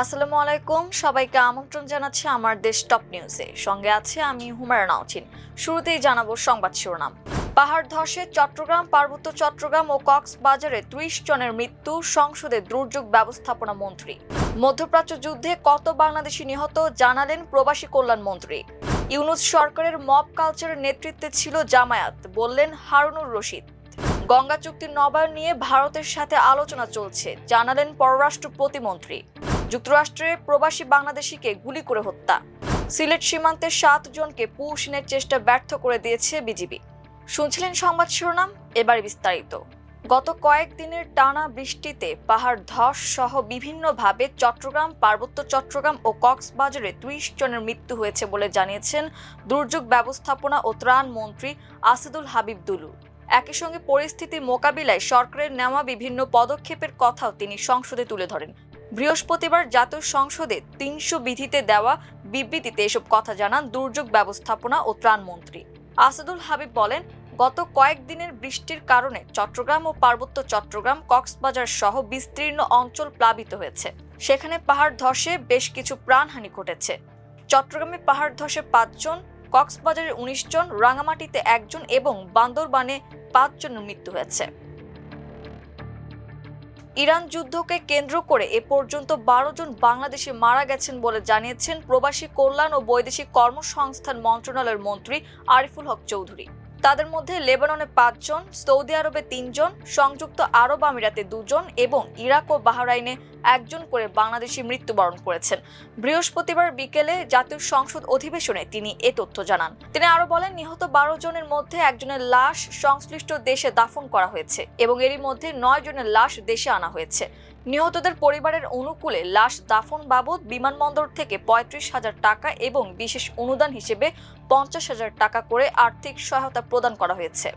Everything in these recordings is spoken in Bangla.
আসসালামু আলাইকুম, সবাইকে আমন্ত্রণ জানাচ্ছি আমার দেশ টপ নিউজে। সঙ্গে আছে আমি হুমায়রা নাওছিন। শুরুতেই জানাবো সংবাদ শিরোনাম। পাহাড় ধসে চট্টগ্রাম, পার্বত্য চট্টগ্রাম ও কক্সবাজারে ৩০ জনের মৃত্যু, সংসদে দুর্যোগ ব্যবস্থাপনা মন্ত্রী। মধ্যপ্রাচ্য যুদ্ধে কত বাংলাদেশি নিহত জানালেন প্রবাসী কল্যাণ মন্ত্রী। ইউনূস সরকারের মব কালচারের নেতৃত্বে ছিল জামায়াত, বললেন হারুনুর রশিদ। গঙ্গা চুক্তির নবায়ন নিয়ে ভারতের সাথে আলোচনা চলছে, জানালেন পররাষ্ট্র প্রতিমন্ত্রী। যুক্তরাষ্ট্রে প্রবাসী বাংলাদেশিকে গুলি করে হত্যা। সিলেট সীমান্তে ৭ জনকে পুশিনের চেষ্টা ব্যর্থ করে দিয়েছে বিজিবি। শুনছিলেন সংবাদ শিরোনাম, এবারে বিস্তারিত। গত কয়েকদিনের টানা বৃষ্টিতে পাহাড় ধস সহ বিভিন্নভাবে চট্টগ্রাম, পার্বত্য চট্টগ্রাম ও কক্সবাজারে ৩০ জনের মৃত্যু হয়েছে বলে জানিয়েছেন দুর্যোগ ব্যবস্থাপনা ও ত্রাণ মন্ত্রী আসাদুল হাবিব দুলু। একই সঙ্গে পরিস্থিতি মোকাবিলায় সরকারের নেওয়া বিভিন্ন পদক্ষেপের কথাও তিনি সংসদে তুলে ধরেন। বৃহস্পতিবার জাতীয় সংসদে ৩০০ বিধিতে দেওয়া বিবৃতিতে এসব কথা জানান দুর্যোগ ব্যবস্থাপনা ও ত্রাণ মন্ত্রী আসাদুল হাবিব। বলেন, গত কয়েকদিনের বৃষ্টির কারণে চট্টগ্রাম ও পার্বত্য চট্টগ্রাম, কক্সবাজার সহ বিস্তীর্ণ অঞ্চল প্লাবিত হয়েছে। সেখানে পাহাড় ধসে বেশ কিছু প্রাণহানি ঘটেছে। চট্টগ্রামে পাহাড় ধসে ৫ জন, কক্সবাজারে ১৯ জন, রাঙামাটিতে ১ জন এবং বান্দরবানে ৫ জনের মৃত্যু হয়েছে। ইরান যুদ্ধকে কেন্দ্র করে এ পর্যন্ত ১২ জন বাংলাদেশি মারা গেছেন বলে জানিয়েছেন প্রবাসী কল্যাণ ও বৈদেশিক কর্মসংস্থান মন্ত্রণালয়ের মন্ত্রী আরিফুল হক চৌধুরী। তাদের মধ্যে লেবাননে ৫ জন, সৌদি আরবে ৩ জন, সংযুক্ত আরব আমিরাতে ২ জন এবং ইরাক ও বাহরাইনে ১ জন করে বাংলাদেশি মৃত্যুবরণ করেছেন। বৃহস্পতিবার বিকেলে জাতীয় সংসদ অধিবেশনে তিনি এ তথ্য জানান। তিনি আরো বলেন, নিহত ১২ জনের মধ্যে একজনের লাশ সংশ্লিষ্ট দেশে দাফন করা হয়েছে এবং এরই মধ্যে ৯ জনের লাশ দেশে আনা হয়েছে। নিহতদের পরিবারের অনুকূলে লাশ দাফন বাবদ বিমানবন্দর থেকে ৩৫,০০০ টাকা এবং বিশেষ অনুদান হিসেবে ৫০,০০০ টাকা করে আর্থিক সহায়তা প্রদান করা হয়েছে।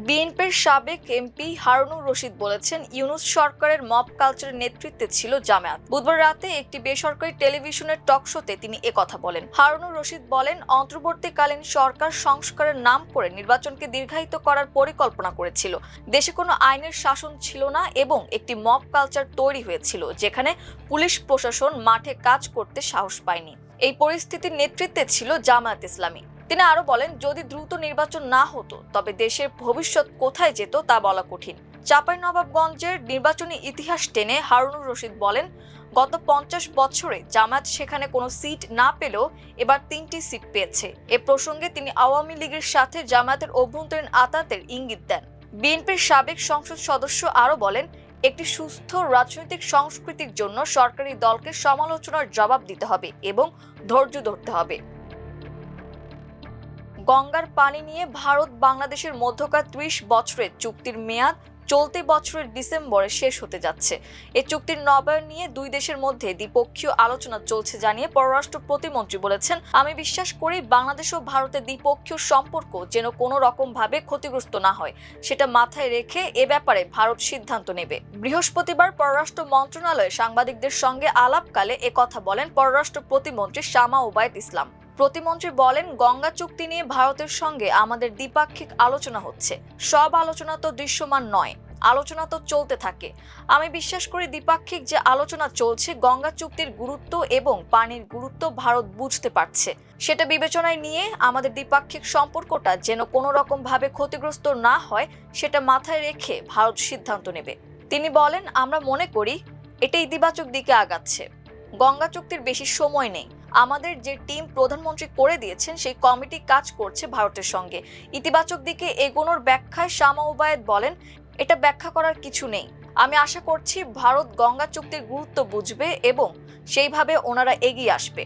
বিএনপির সাবেক এমপি হারুনুর রশিদ বলেছেন, ইউনূস সরকারের মব কালচারের নেতৃত্বে ছিল জামায়াত। বুধবার রাতে একটি বেসরকারি টেলিভিশনের টক শোতে তিনি একথা বলেন। হারুনুর রশিদ বলেন, অন্তর্বর্তীকালীন সরকার সংস্কারের নাম করে নির্বাচনকে দীর্ঘায়িত করার পরিকল্পনা করেছিল। দেশে কোনো আইনের শাসন ছিল না এবং একটি মব কালচার তৈরি হয়েছিল, যেখানে পুলিশ প্রশাসন মাঠে কাজ করতে সাহস পায়নি। এই পরিস্থিতির নেতৃত্বে ছিল জামায়াত ইসলামী। তিনি আরো বলেন, যদি দ্রুত নির্বাচন না হতো তবে দেশের ভবিষ্যৎ কোথায় যেত তা বলা কঠিন। চাঁপাইনবাবগঞ্জের নির্বাচনী ইতিহাস টেনে হারুনুর রশিদ বলেন, গত ৫০ বছরে জামায়াত সেখানে কোনো সিট না পেলেও এবার ৩টি সিট পেয়েছে। এ প্রসঙ্গে তিনি আওয়ামী লীগের সাথে জামায়াতের অভ্যন্তরীণ আঁতাতের ইঙ্গিত দেন। বিএনপির সাবেক সংসদ সদস্য আরো বলেন, একটি সুস্থ রাজনৈতিক সংস্কৃতির জন্য সরকারি দলকে সমালোচনার জবাব দিতে হবে এবং ধৈর্য ধরতে হবে। গঙ্গার পানি নিয়ে ভারত বাংলাদেশের মধ্যকার ৩০ বছরের চুক্তির মেয়াদ চলতি বছরের ডিসেম্বরে শেষ হতে যাচ্ছে। এই চুক্তির নবায়ন নিয়ে দুই দেশের মধ্যে দ্বিপক্ষীয় আলোচনা চলছে জানিয়ে পররাষ্ট্র প্রতিমন্ত্রী বলেছেন, আমি বিশ্বাস করি বাংলাদেশ ও ভারতের দ্বিপক্ষীয় সম্পর্ক যেন কোনো রকম ভাবে ক্ষতিগ্রস্ত না হয়, সেটা মাথায় রেখে এ ব্যাপারে ভারত সিদ্ধান্ত নেবে। বৃহস্পতিবার পররাষ্ট্র মন্ত্রণালয়ে সাংবাদিকদের সঙ্গে আলাপকালে একথা বলেন পররাষ্ট্র প্রতিমন্ত্রী শামা ওবায়দ ইসলাম। প্রতিমন্ত্রী বলেন, গঙ্গা চুক্তি নিয়ে ভারতের সঙ্গে আমাদের দ্বিপাক্ষিক আলোচনা হচ্ছে। সব আলোচনা তো দৃশ্যমান নয়, আলোচনা তো চলতে থাকে। আমি বিশ্বাস করি দ্বিপাক্ষিক যে আলোচনা চলছে, গঙ্গা চুক্তির গুরুত্ব এবং পানির গুরুত্ব ভারত বুঝতে পারছে। সেটা বিবেচনায় নিয়ে আমাদের দ্বিপাক্ষিক সম্পর্কটা যেন কোনো রকম ভাবে ক্ষতিগ্রস্ত না হয়, সেটা মাথায় রেখে ভারত সিদ্ধান্ত নেবে। তিনি বলেন, আমরা মনে করি এটা ইতিবাচক দিকে আগাচ্ছে। গঙ্গা চুক্তির বেশি সময় নেই। আমাদের যে টিম প্রধানমন্ত্রী করে দিয়েছেন সেই কমিটি কাজ করছে ভারতের সঙ্গে। ইতিবাচক দিকে এগোনোর ব্যাখ্যায় শামা ওবায়েদ বলেন, এটা ব্যাখ্যা করার কিছু নেই। আমি আশা করছি ভারত গঙ্গা চুক্তির গুরুত্ব বুঝবে এবং সেইভাবে ওনারা এগিয়ে আসবে।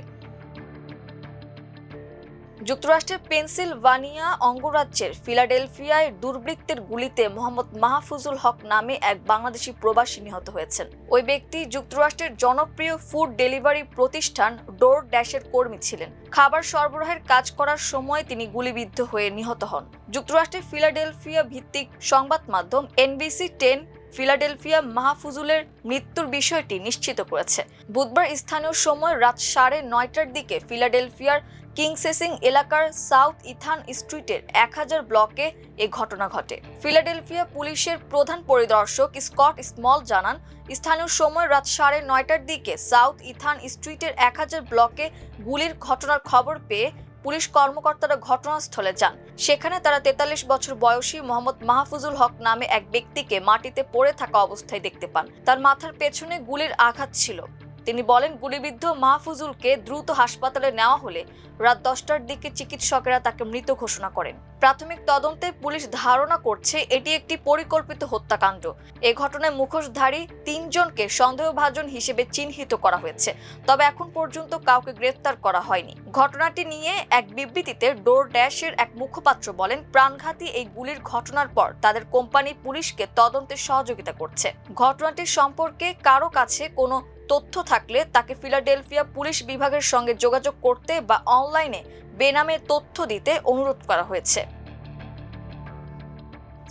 যুক্তরাষ্ট্রের পেনসিলভানিয়া অঙ্গরাজ্যের ফিলাডেলফিয়ায় দুর্বৃত্তের গুলিতে মোহাম্মদ মাহফুজুল হক নামে এক বাংলাদেশি প্রবাসী নিহত হয়েছেন। ওই ব্যক্তি যুক্তরাষ্ট্রের জনপ্রিয় ফুড ডেলিভারি প্রতিষ্ঠান ডোর ড্যাশের কর্মী ছিলেন। খাবার সরবরাহের কাজ করার সময় তিনি গুলিবিদ্ধ হয়ে নিহত হন। যুক্তরাষ্ট্রের ফিলাডেলফিয়া ভিত্তিক সংবাদ মাধ্যম NBC10 ফিলাডেলফিয়া মাহফুজুলের মৃত্যুর বিষয়টি নিশ্চিত করেছে। বুধবার স্থানীয় সময় রাত 9:30টার দিকে ফিলাডেলফিয়ার কিংসেসিং এলাকার সাউথ ইথান স্ট্রিটের 1000 ব্লকে এ ঘটনা ঘটে। ফিলাডেলফিয়া পুলিশের প্রধান পরিদর্শক স্কট স্মল জানান, স্থানীয় সময় রাত 9:30টার দিকে সাউথ ইথান স্ট্রিটের 1000 ব্লকে গুলির ঘটনার খবর পেয়ে পুলিশ কর্মকর্তারা ঘটনাস্থলে যান। সেখানে তারা 43 বছর বয়সী মোহাম্মদ মাহফুজুল হক নামে এক ব্যক্তিকে মাটিতে পড়ে থাকা অবস্থায় দেখতে পান। তার মাথার পেছনে গুলির আঘাত ছিল। তিনি বলেন, গুলিবিদ্ধ মাহফুজুলকে দ্রুত হাসপাতালে নেওয়া হলে রাত 10টার দিকে চিকিৎসকেরা তাকে মৃত ঘোষণা করেন। প্রাথমিক তদন্তে পুলিশ ধারণা করছে এটি একটি পরিকল্পিত হত্যাকাণ্ড। এ ঘটনায় মুখোশধারী 3 জনকে সন্দেহভাজন হিসেবে চিহ্নিত করা হয়েছে, তবে এখন পর্যন্ত কাউকে গ্রেফতার করা হয়নি। ঘটনাটি নিয়ে এক বিবৃতিতে ডোরড্যাশের এক মুখপাত্র বলেন, প্রাণঘাতী এই গুলির ঘটনার পর তাদের কোম্পানি পুলিশকে তদন্তে সহযোগিতা করছে। ঘটনাটির সম্পর্কে কারো কাছে কোনো তথ্য থাকলে তাকে ফিলাডেলফিয়া পুলিশ বিভাগের সঙ্গে যোগাযোগ করতে বা অনলাইনে বেনামে তথ্য দিতে অনুরোধ করা হয়েছে।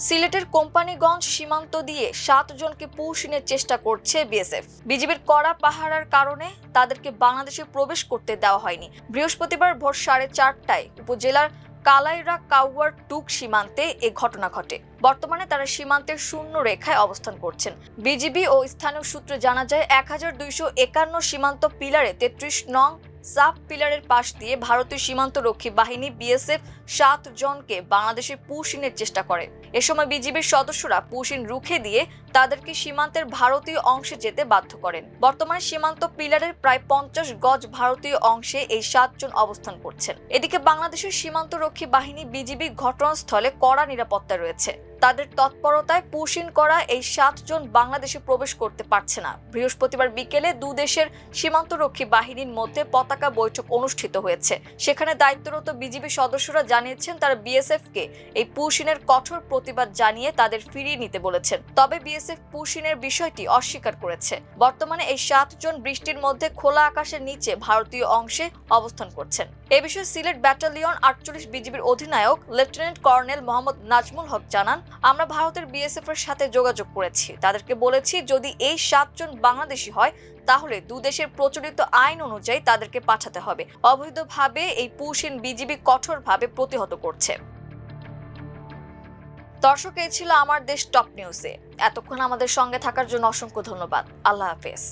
সিলেটের কোম্পানিগঞ্জ সীমান্ত দিয়ে 7 জনকে পুশিনের চেষ্টা করছে বিএসএফ। বিজিবির কড়া পাহারার কারণে তাদেরকে বাংলাদেশে প্রবেশ করতে দেওয়া হয়নি। বৃহস্পতিবার ভোর 4:30টায় উপজেলার কালাইরা কাউয়ার টুক সীমান্তে এ ঘটনা ঘটে। বর্তমানে তারা সীমান্তের শূন্য রেখায় অবস্থান করছেন। বিজিবি ও স্থানীয় সূত্রে জানা যায়, 1251 সীমান্ত পিলারে 33 নং সাব পিলারের পাশ দিয়ে ভারতীয় সীমান্ত রক্ষী বাহিনী বিএসএফ 7 জনকে বাংলাদেশে পুশিনের চেষ্টা করে। এ সময় বিজিবির সদস্যরা পুশিন রুখে দিয়ে তাদেরকে সীমান্তের ভারতীয় অংশে যেতে বাধ্য করেন। বর্তমানে সীমান্ত পিলারের প্রায় 50 গজ ভারতীয় অংশে এই 7 জন অবস্থান করছেন। এদিকে বাংলাদেশের সীমান্ত রক্ষী বাহিনী বিজিবি ঘটনাস্থলে কড়া নিরাপত্তা রয়েছে। তাদের তৎপরতায় পুশিন করা এই 7 জন বাংলাদেশে প্রবেশ করতে পারছে না। বৃহস্পতিবার বিকেলে দুদেশের সীমান্তরক্ষী বাহিনীর মধ্যে পতাকা বৈঠক অনুষ্ঠিত হয়েছে। সেখানে দায়িত্বরত বিজিবি সদস্যরা জানিয়েছেন, তারা বিএসএফকে এই পুশিনের কঠোর প্রতিবাদ জানিয়ে তাদের ফিরিয়ে নিতে বলেছেন। তবে বিএসএফ পুশিনের বিষয়টি অস্বীকার করেছে। বর্তমানে এই 7 জন বৃষ্টির মধ্যে খোলা আকাশের নিচে ভারতীয় অংশে অবস্থান করছেন। এ বিষয়ে সিলেট ব্যাটালিয়ন 48 বিজিবির অধিনায়ক লেফটেন্যান্ট কর্নেল মোহাম্মদ নাজমুল হক জানান, আমরা ভারতের বিএসএফ এর সাথে যোগাযোগ করেছি। তাদেরকে বলেছি যদি এই 7 জন বাংলাদেশি হয় তাহলে দুদেশের প্রচলিত আইন অনুযায়ী তাদেরকে পাঠাতে হবে। অবৈধভাবে এই পুশিন বিজিবি কঠোরভাবে প্রতিহত করছে। দর্শক, এই ছিল আমার দেশ টপ নিউজে। এতক্ষণ আমাদের সঙ্গে থাকার জন্য অসংখ্য ধন্যবাদ। আল্লাহ হাফেজ।